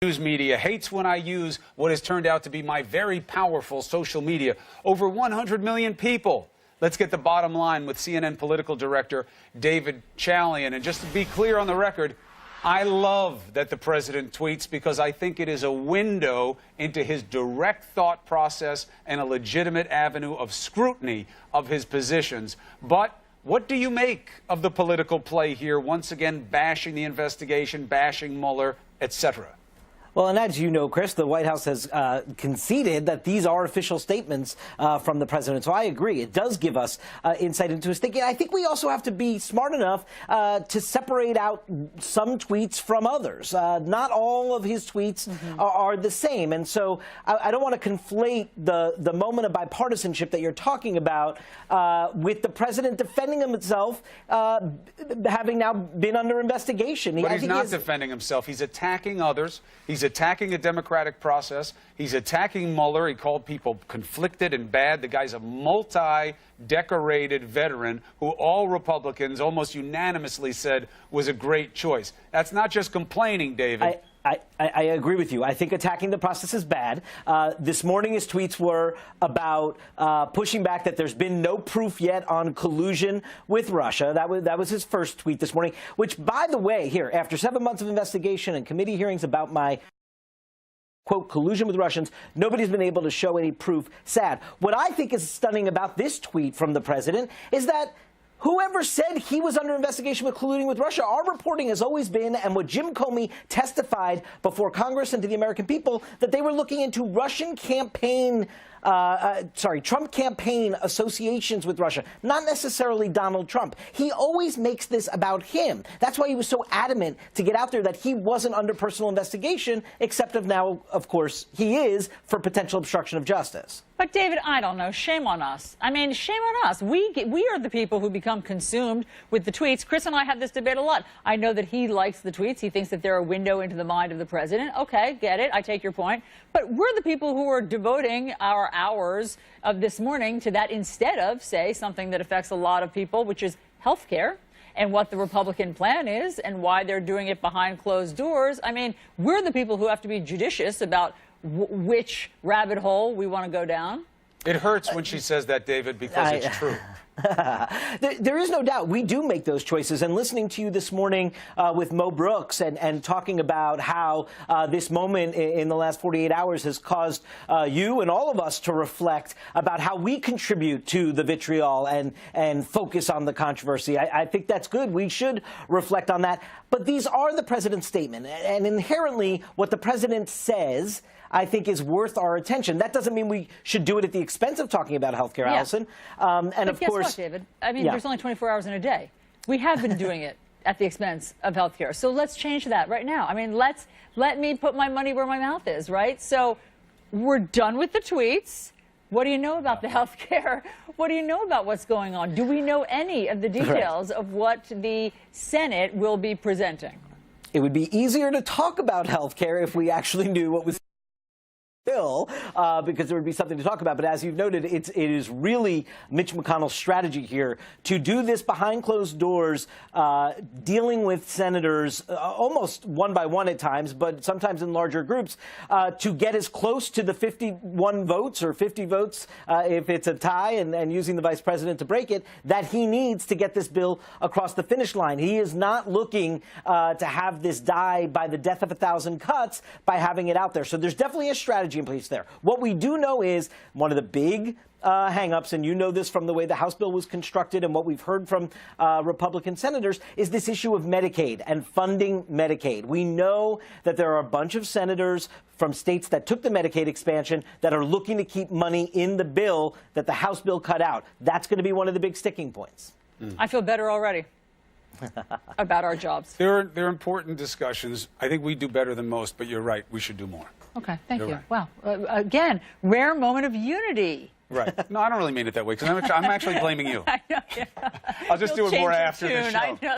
News media hates when I use what has turned out to be my very powerful social media. Over 100 million people. Let's get the bottom line with CNN political director David Chalian. And just to be clear on the record, I love that the president tweets because I think it is a window into his direct thought process and a legitimate avenue of scrutiny of his positions. But what do you make of the political play here, once again bashing the investigation, bashing Mueller, etc.? Well, and as you know, Chris, the White House has conceded that these are official statements from the president. So I agree. It does give us insight into his thinking. I think we also have to be smart enough to separate out some tweets from others. Not all of his tweets are the same. And so I don't want to conflate the moment of bipartisanship that you're talking about with the president defending himself, having now been under investigation. But he's not defending himself. He's attacking others. He's attacking a democratic process. He's attacking Mueller. He called people conflicted and bad. The guy's a multi-decorated veteran who all Republicans almost unanimously said was a great choice. That's not just complaining, David. I agree with you. I think attacking the process is bad. This morning, his tweets were about pushing back that there's been no proof yet on collusion with Russia. That was his first tweet this morning, which, by the way, here, after 7 months of investigation and committee hearings about my quote, collusion with Russians, nobody's been able to show any proof. Sad. What I think is stunning about this tweet from the president is that whoever said he was under investigation with colluding with Russia, our reporting has always been, and what Jim Comey testified before Congress and to the American people, that they were looking into Russian campaign Trump campaign associations with Russia, not necessarily Donald Trump. He always makes this about him. That's why he was so adamant to get out there that he wasn't under personal investigation, except of now, of course, he is for potential obstruction of justice. But, David, I don't know. Shame on us. I mean, shame on us. We are the people who become consumed with the tweets. Chris and I have this debate a lot. I know that he likes the tweets. He thinks that they're a window into the mind of the president. Okay, get it. I take your point. But we're the people who are devoting our hours of this morning to that instead of, say, something that affects a lot of people, which is health care, and what the Republican plan is and why they're doing it behind closed doors. I mean, we're the people who have to be judicious about which rabbit hole we want to go down. It hurts when she says that, David, because it's true. There is no doubt we do make those choices. And listening to you this morning with Mo Brooks and talking about how this moment in the last 48 hours has caused you and all of us to reflect about how we contribute to the vitriol and focus on the controversy. I think that's good. We should reflect on that. But these are the president's statement. And inherently, what the president says, I think, is worth our attention. That doesn't mean we should do it at the expense of talking about health care, Alisyn. And but of guess course, what, David? I mean, there's only 24 hours in a day. We have been doing it at the expense of health care. So let's change that right now. I mean, let me put my money where my mouth is, right? So we're done with the tweets. What do you know about the health care? What do you know about what's going on? Do we know any of the details of what the Senate will be presenting? It would be easier to talk about health care if we actually knew what was bill, because there would be something to talk about. But as you've noted, it is really Mitch McConnell's strategy here to do this behind closed doors, dealing with senators almost one by one at times, but sometimes in larger groups, to get as close to the 51 votes or 50 votes if it's a tie, and using the vice president to break it, that he needs to get this bill across the finish line. He is not looking to have this die by the death of 1,000 cuts by having it out there. So there's definitely a strategy in place there. What we do know is one of the big hang-ups, and you know this from the way the House bill was constructed and what we've heard from Republican senators, is this issue of Medicaid and funding Medicaid. We know that there are a bunch of senators from states that took the Medicaid expansion that are looking to keep money in the bill that the House bill cut out. That's going to be one of the big sticking points. I feel better already about our jobs. They're important discussions. I think we do better than most, but you're right. We should do more. Okay, thank you. Right. Wow. Again, rare moment of unity. Right. No, I don't really mean it that way, because I'm actually blaming you. I know. Yeah. I'll just do it more after the show. I know.